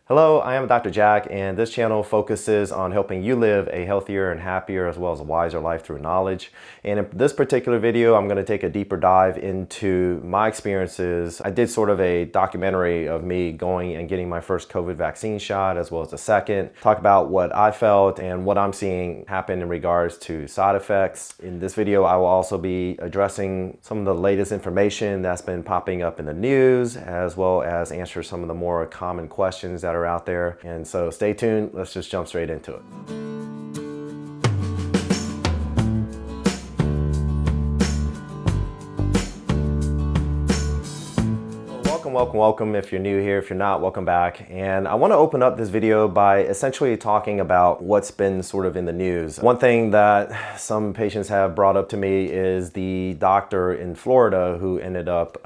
Hello, I am Dr. Jack, and this channel focuses on helping you live a healthier and happier as well as a wiser life through knowledge. And in this particular video, I'm going to take a deeper dive into my experiences. I did sort of a documentary of me going and getting my first COVID vaccine shot as well as the second. Talk about what I felt and what I'm seeing happen in regards to side effects. In this video, I will also be addressing some of the latest information that's been popping up in the news, as well as answer some of the more common questions that are out there. And so stay tuned. Let's just jump straight into it. Welcome. If you're new here, if you're not, welcome back. And I want to open up this video by essentially talking about what's been sort of in the news. One thing that some patients have brought up to me is the doctor in Florida who ended up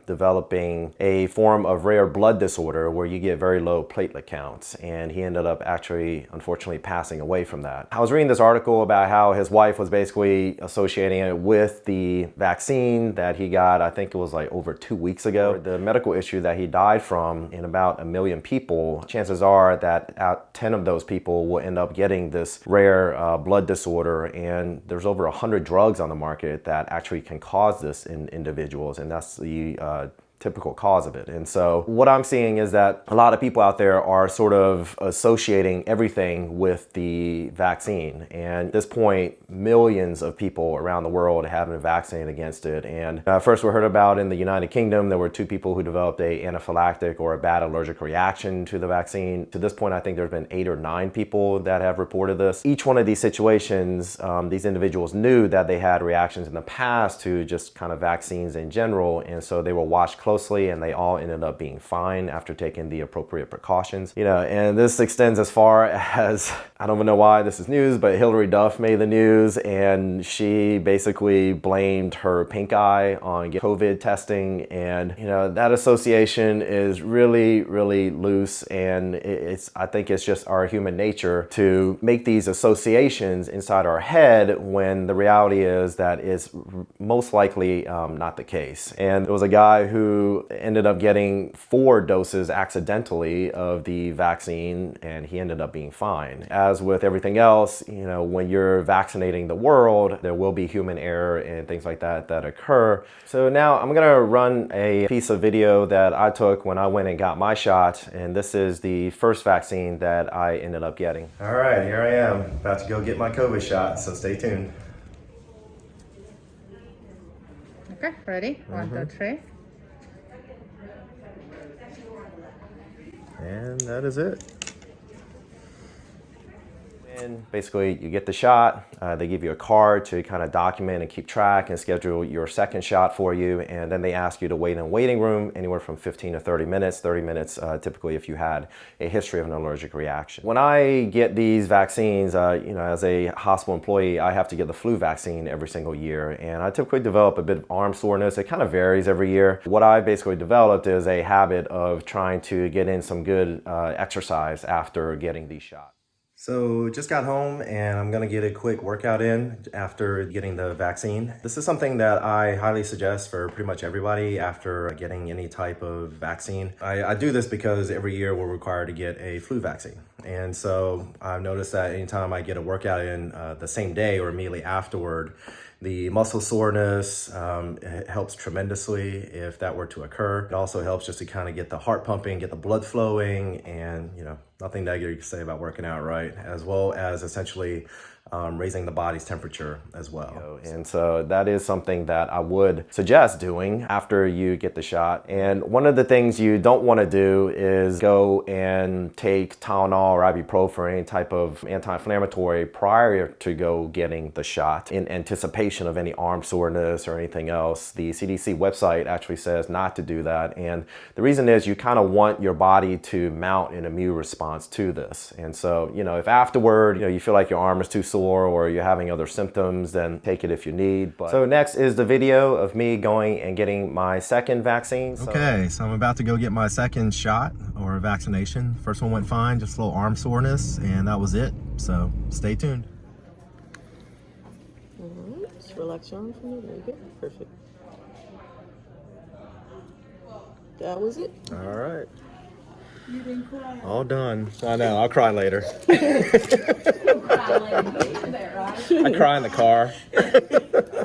developing a form of rare blood disorder where you get very low platelet counts. And he ended up actually, unfortunately, passing away from that. I was reading this article about how his wife was basically associating it with the vaccine that he got, I think it was like over 2 weeks ago. The medical issue that he died from in about 1 million people, chances are that 10 of those people will end up getting this rare blood disorder, and there's over 100 drugs on the market that actually can cause this in individuals, and that's the typical cause of it. And so what I'm seeing is that a lot of people out there are sort of associating everything with the vaccine. And at this point, millions of people around the world have been vaccinated against it. And first we heard about in the United Kingdom, there were 2 people who developed a anaphylactic or a bad allergic reaction to the vaccine. To this point, I think there's been 8 or 9 people that have reported this. Each one of these situations, these individuals knew that they had reactions in the past to just kind of vaccines in general. And so they were watched closely, and they all ended up being fine after taking the appropriate precautions. And this extends as far as, I don't even know why this is news, but Hillary Duff made the news, and she basically blamed her pink eye on COVID testing. And that association is really, really loose, and I think it's just our human nature to make these associations inside our head when the reality is that it's most likely not the case. And there was a guy who ended up getting 4 doses accidentally of the vaccine, and he ended up being fine. As with everything else, when you're vaccinating the world, there will be human error and things like that occur. So now I'm gonna run a piece of video that I took when I went and got my shot, and this is the first vaccine that I ended up getting. All right, here I am, about to go get my COVID shot, so stay tuned. Okay, ready? 1, 2, 3. And that is it. And basically, you get the shot. They give you a card to kind of document and keep track and schedule your second shot for you. And then they ask you to wait in a waiting room anywhere from 15 to 30 minutes. 30 minutes typically if you had a history of an allergic reaction. When I get these vaccines, as a hospital employee, I have to get the flu vaccine every single year. And I typically develop a bit of arm soreness. It kind of varies every year. What I basically developed is a habit of trying to get in some good exercise after getting these shots. So just got home, and I'm gonna get a quick workout in after getting the vaccine. This is something that I highly suggest for pretty much everybody after getting any type of vaccine. I do this because every year we're required to get a flu vaccine. And so I've noticed that anytime I get a workout in the same day or immediately afterward, the muscle soreness it helps tremendously if that were to occur. It also helps just to kind of get the heart pumping, get the blood flowing, and nothing negative you can say about working out, right? As well as essentially raising the body's temperature as well. And so that is something that I would suggest doing after you get the shot. And one of the things you don't want to do is go and take Tylenol or ibuprofen or any type of anti-inflammatory prior to go getting the shot in anticipation of any arm soreness or anything else. The CDC website actually says not to do that. And the reason is you kind of want your body to mount an immune response to this. And so, if afterward, you feel like your arm is too sore or you're having other symptoms, then take it if you need. So next is the video of me going and getting my second vaccine. Okay, so I'm about to go get my second shot or vaccination. First one went fine, just a little arm soreness, and that was it. So stay tuned. Just relax your arm for me. There you go. Perfect. That was it. All right. You didn't cry. All done. I know, I'll cry later. I cry in the car.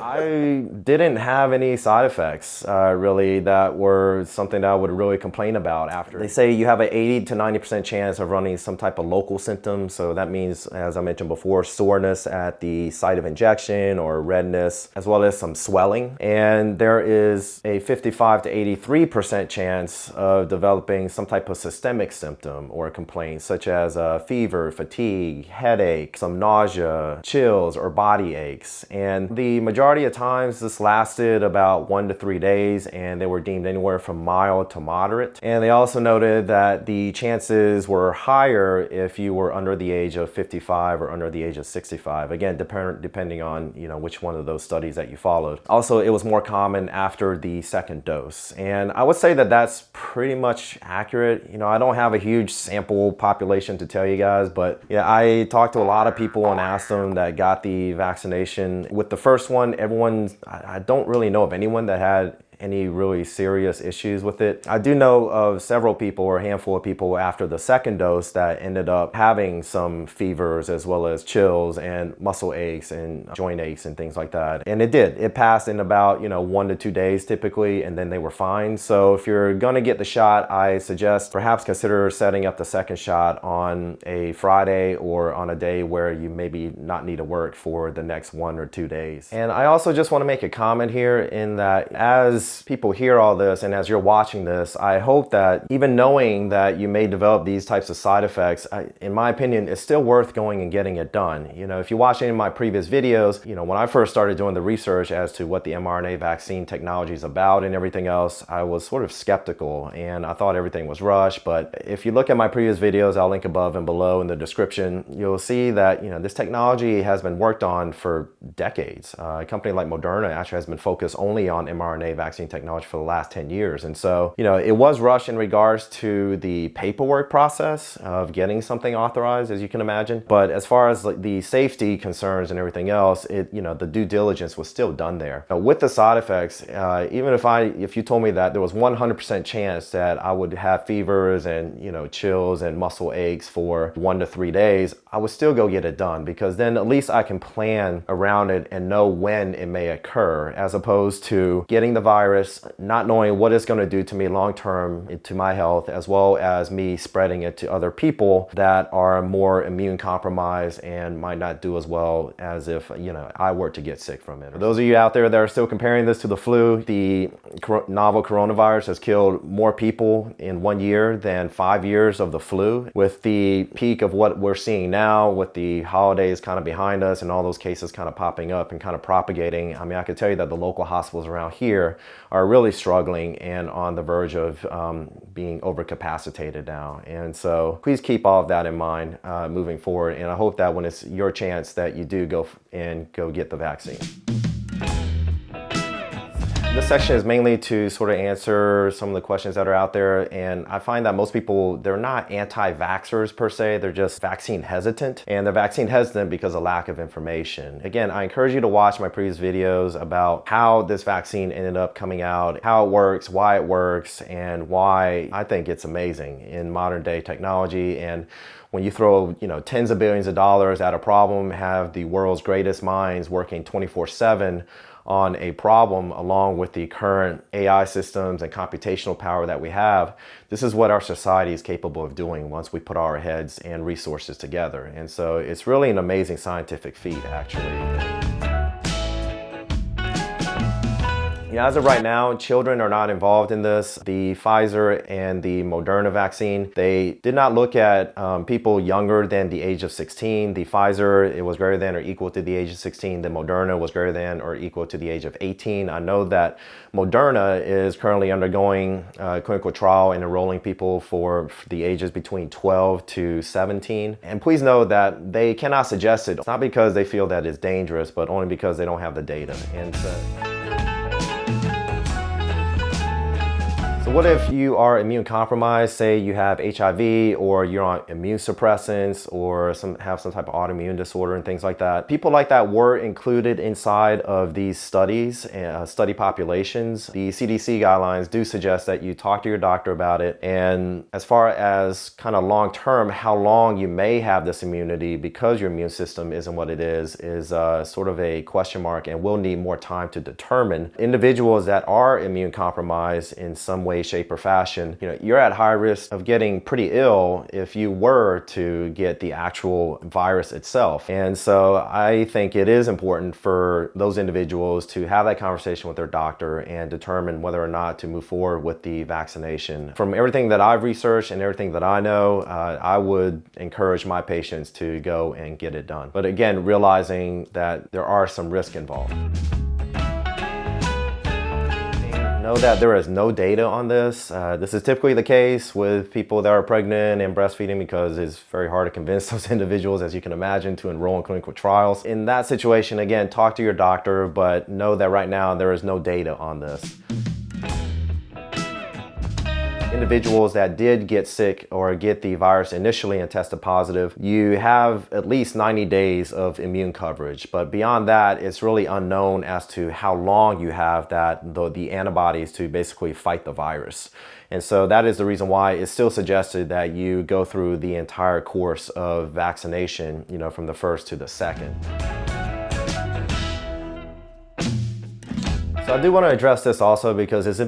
I didn't have any side effects really that were something that I would really complain about after. They say you have an 80 to 90% chance of running some type of local symptoms. So that means, as I mentioned before, soreness at the site of injection or redness, as well as some swelling. And there is a 55 to 83% chance of developing some type of systemic symptom or complaint, such as fever, fatigue, headache, some nausea, chills, or body aches. And the majority of times this lasted about 1 to 3 days, and they were deemed anywhere from mild to moderate. And they also noted that the chances were higher if you were under the age of 55 or under the age of 65. Again, depending on which one of those studies that you followed. Also, it was more common after the second dose. And I would say that that's pretty much accurate. I don't have a huge sample population to tell you guys, but yeah, I talked to a lot of people and asked them that got the vaccination. With the first one, I don't really know of anyone that had any really serious issues with it. I do know of several people, or a handful of people after the second dose, that ended up having some fevers as well as chills and muscle aches and joint aches and things like that. And it passed in about 1 to 2 days typically, and then they were fine. So if you're gonna get the shot, I suggest perhaps consider setting up the second shot on a Friday or on a day where you maybe not need to work for the next 1 or 2 days. And I also just want to make a comment here in that as people hear all this and as you're watching this, I hope that even knowing that you may develop these types of side effects, in my opinion, it's still worth going and getting it done. If you watch any of my previous videos, when I first started doing the research as to what the mRNA vaccine technology is about and everything else, I was sort of skeptical and I thought everything was rushed. But if you look at my previous videos, I'll link above and below in the description, you'll see that this technology has been worked on for decades. A company like Moderna actually has been focused only on mRNA vaccine technology for the last 10 years. And so, it was rushed in regards to the paperwork process of getting something authorized, as you can imagine. But as far as the safety concerns and everything else, the due diligence was still done there. Now, with the side effects, even if you told me that there was 100% chance that I would have fevers and, chills and muscle aches for 1 to 3 days, I would still go get it done, because then at least I can plan around it and know when it may occur, as opposed to getting the virus, not knowing what it's going to do to me long term, to my health, as well as me spreading it to other people that are more immune compromised and might not do as well as if I were to get sick from it. For those of you out there that are still comparing this to the flu, the novel coronavirus has killed more people in 1 year than 5 years of the flu. With the peak of what we're seeing now, with the holidays kind of behind us and all those cases kind of popping up and kind of propagating, I can tell you that the local hospitals around here are really struggling and on the verge of being overcapacitated now. And so please keep all of that in mind moving forward. And I hope that when it's your chance that you do go get the vaccine. This section is mainly to sort of answer some of the questions that are out there, and I find that most people, they're not anti-vaxxers per se, they're just vaccine hesitant, and they're vaccine hesitant because of lack of information. Again, I encourage you to watch my previous videos about how this vaccine ended up coming out, how it works, and why I think it's amazing in modern day technology. And when you throw tens of billions of dollars at a problem, have the world's greatest minds working 24/7 on a problem, along with the current AI systems and computational power that we have, this is what our society is capable of doing once we put our heads and resources together. And so it's really an amazing scientific feat, actually. As of right now, children are not involved in this. The Pfizer and the Moderna vaccine, they did not look at people younger than the age of 16. The Pfizer, it was greater than or equal to the age of 16. The Moderna was greater than or equal to the age of 18. I know that Moderna is currently undergoing a clinical trial and enrolling people for the ages between 12 to 17. And please know that they cannot suggest it. It's not because they feel that it's dangerous, but only because they don't have the data. And so what if you are immune compromised, say you have HIV or you're on immune suppressants or have some type of autoimmune disorder and things like that? People like that were included inside of these studies, study populations. The CDC guidelines do suggest that you talk to your doctor about it. And as far as kind of long term, how long you may have this immunity because your immune system isn't what it is sort of a question mark, and we'll need more time to determine. Individuals that are immune compromised in some way, shape, or fashion, you're at high risk of getting pretty ill if you were to get the actual virus itself. And so I think it is important for those individuals to have that conversation with their doctor and determine whether or not to move forward with the vaccination. From everything that I've researched and everything that I know, I would encourage my patients to go and get it done. But again, realizing that there are some risk involved. Know that there is no data on this. This is typically the case with people that are pregnant and breastfeeding because it's very hard to convince those individuals, as you can imagine, to enroll in clinical trials. In that situation, again, talk to your doctor, but know that right now there is no data on this. Individuals that did get sick or get the virus initially and tested positive, you have at least 90 days of immune coverage. But beyond that, it's really unknown as to how long you have the antibodies to basically fight the virus. And so that is the reason why it's still suggested that you go through the entire course of vaccination, from the first to the second. So I do want to address this also because it's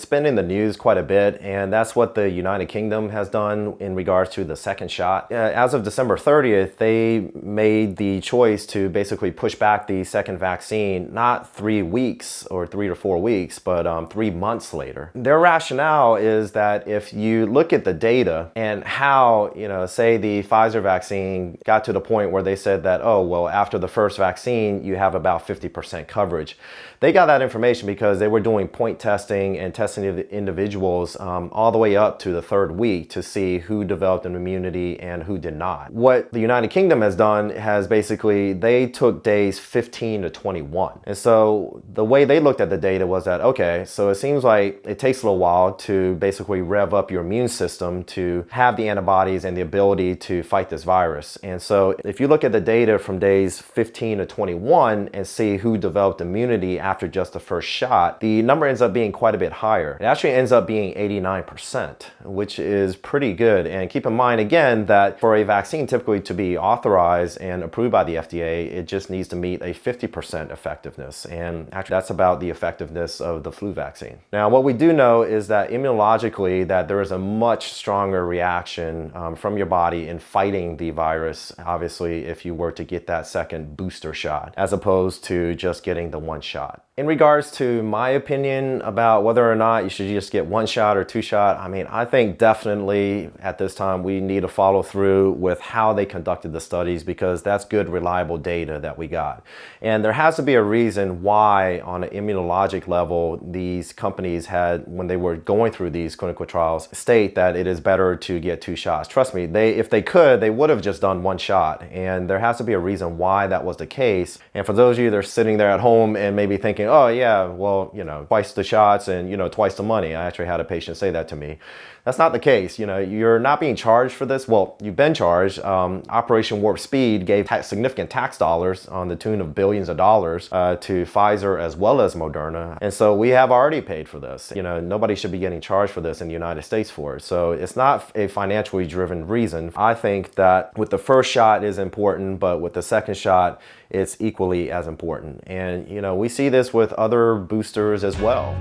been in the news quite a bit, and that's what the United Kingdom has done in regards to the second shot. As of December 30th, they made the choice to basically push back the second vaccine, not 3 weeks or 3 to 4 weeks, but 3 months later. Their rationale is that if you look at the data and how, say the Pfizer vaccine got to the point where they said that, oh, well, after the first vaccine, you have about 50% coverage. They got that information because they were doing point testing and testing the individuals all the way up to the 3rd week to see who developed an immunity and who did not. What the United Kingdom has done has basically, they took days 15 to 21. And so the way they looked at the data was that, okay, so it seems like it takes a little while to basically rev up your immune system to have the antibodies and the ability to fight this virus. And so if you look at the data from days 15 to 21 and see who developed immunity after just the first shot, the number ends up being quite a bit higher. It actually ends up being 89%, which is pretty good. And keep in mind again that for a vaccine typically to be authorized and approved by the FDA, it just needs to meet a 50% effectiveness. And actually that's about the effectiveness of the flu vaccine. Now, what we do know is that immunologically that there is a much stronger reaction from your body in fighting the virus, obviously, if you were to get that second booster shot, as opposed to just getting the one shot. In regards to my opinion about whether or not you should just get 1 shot or 2 shot, I think definitely at this time we need to follow through with how they conducted the studies because that's good, reliable data that we got. And there has to be a reason why on an immunologic level these companies had, when they were going through these clinical trials, state that it is better to get 2 shots. Trust me, if they could, they would have just done 1 shot. And there has to be a reason why that was the case. And for those of you that are sitting there at home and maybe thinking, oh yeah, well, twice the shots and, twice the money. I actually had a patient say that to me. That's not the case. You're not being charged for this. Well, you've been charged. Operation Warp Speed gave significant tax dollars on the tune of billions of dollars to Pfizer as well as Moderna. And so we have already paid for this. Nobody should be getting charged for this in the United States for it. So it's not a financially driven reason. I think that with the first shot is important, but with the second shot, it's equally as important. And, we see this with other boosters as well.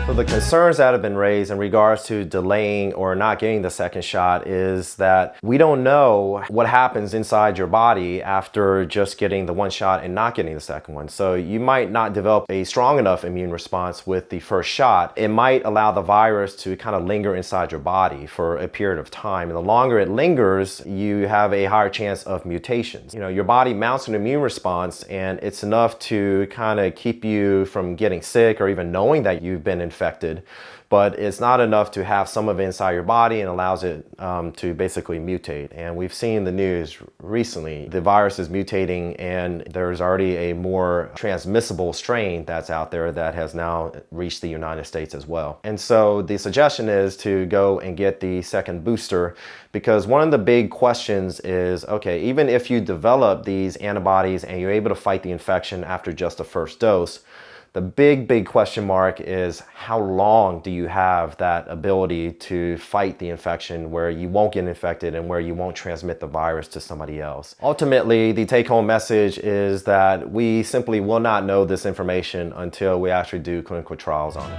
So the concerns that have been raised in regards to delaying or not getting the second shot is that we don't know what happens inside your body after just getting the 1 shot and not getting the second one. So you might not develop a strong enough immune response with the first shot. It might allow the virus to kind of linger inside your body for a period of time. And the longer it lingers, you have a higher chance of mutations. Your body mounts an immune response and it's enough to kind of keep you from getting sick or even knowing that you've been infected infected, but it's not enough to have some of it inside your body and allows it to basically mutate. And we've seen the news recently, the virus is mutating and there's already a more transmissible strain that's out there that has now reached the United States as well. And so the suggestion is to go and get the second booster, because one of the big questions is, okay, even if you develop these antibodies and you're able to fight the infection after just the first dose, the big question mark is how long do you have that ability to fight the infection where you won't get infected and where you won't transmit the virus to somebody else. Ultimately, the take-home message is that we simply will not know this information until we actually do clinical trials on it.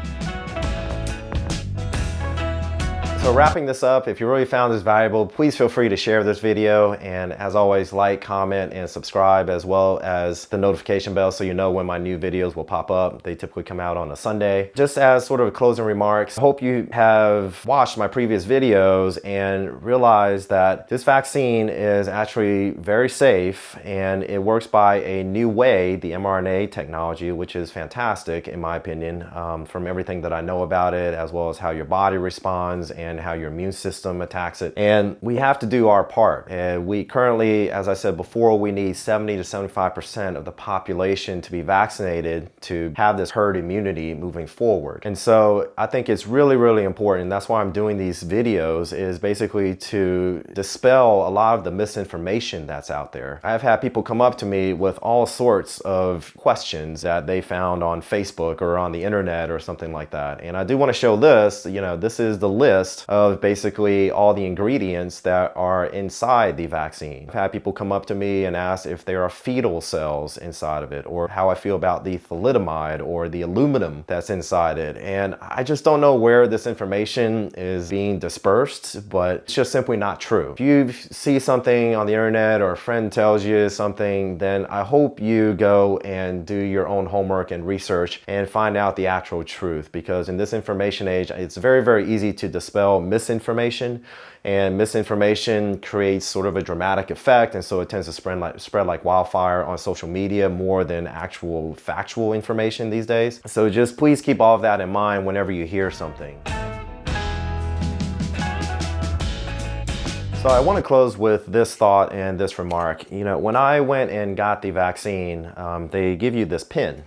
So wrapping this up, if you really found this valuable, please feel free to share this video. And as always, like, comment, and subscribe, as well as the notification bell so you know when my new videos will pop up. They typically come out on a Sunday. Just as sort of closing remarks, I hope you have watched my previous videos and realized that this vaccine is actually very safe and it works by a new way, the mRNA technology, which is fantastic in my opinion, from everything that I know about it, as well as how your body responds and how your immune system attacks it. And we have to do our part. And we currently, as I said before, we need 70 to 75% of the population to be vaccinated to have this herd immunity moving forward. And so I think it's really important, and that's why I'm doing these videos, is basically to dispel a lot of the misinformation that's out there. I've had people come up to me with all sorts of questions that they found on Facebook or on the internet or something like that. And I do want to show this, this is the list of basically all the ingredients that are inside the vaccine. I've had people come up to me and ask if there are fetal cells inside of it, or how I feel about the thalidomide or the aluminum that's inside it. And I just don't know where this information is being dispersed, but it's just simply not true. If you see something on the internet or a friend tells you something, then I hope you go and do your own homework and research and find out the actual truth, because in this information age, it's very easy to dispel misinformation, and misinformation creates sort of a dramatic effect, and so it tends to spread like wildfire on social media more than actual factual information these days. So just please keep all of that in mind whenever you hear something. So I want to close with this thought and this remark. When I went and got the vaccine, they give you this pin.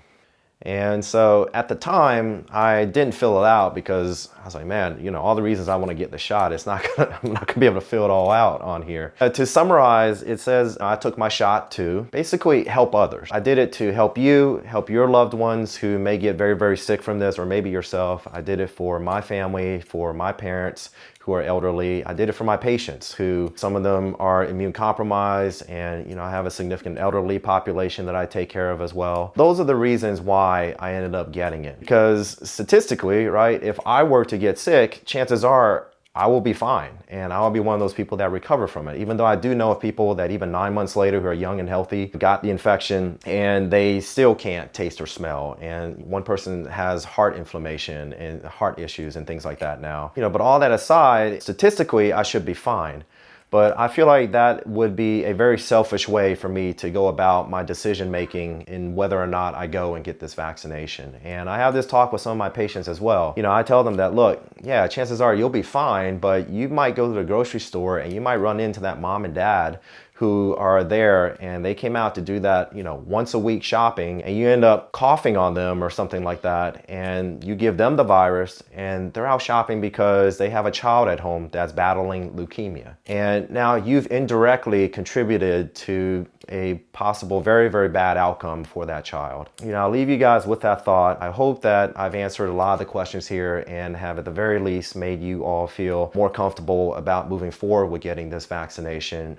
And so at the time, I didn't fill it out because I was like, man, all the reasons I want to get the shot, I'm not gonna be able to fill it all out on here. To summarize, it says I took my shot to basically help others. I did it to help you, help your loved ones who may get very sick from this, or maybe yourself. I did it for my family, for my parents who are elderly. I did it for my patients who, some of them are immune compromised, and I have a significant elderly population that I take care of as well. Those are the reasons why I ended up getting it. Because statistically, right, if I were to get sick, chances are I will be fine, and I'll be one of those people that recover from it. Even though I do know of people that even 9 months later who are young and healthy got the infection and they still can't taste or smell. And one person has heart inflammation and heart issues and things like that now. But all that aside, statistically, I should be fine. But I feel like that would be a very selfish way for me to go about my decision making in whether or not I go and get this vaccination. And I have this talk with some of my patients as well. I tell them that, look, yeah, chances are you'll be fine, but you might go to the grocery store and you might run into that mom and dad who are there and they came out to do that, once a week shopping, and you end up coughing on them or something like that, and you give them the virus and they're out shopping because they have a child at home that's battling leukemia. And now you've indirectly contributed to a possible very bad outcome for that child. I'll leave you guys with that thought. I hope that I've answered a lot of the questions here and have at the very least made you all feel more comfortable about moving forward with getting this vaccination.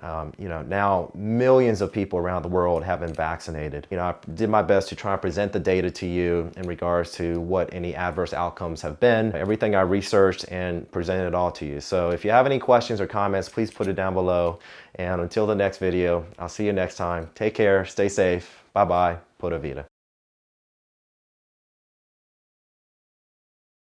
Now millions of people around the world have been vaccinated. I did my best to try and present the data to you in regards to what any adverse outcomes have been, everything I researched, and presented it all to you. So if you have any questions or comments, please put it down below. And until the next video, I'll see you next time. Take care, stay safe. Bye-bye. Pura Vida.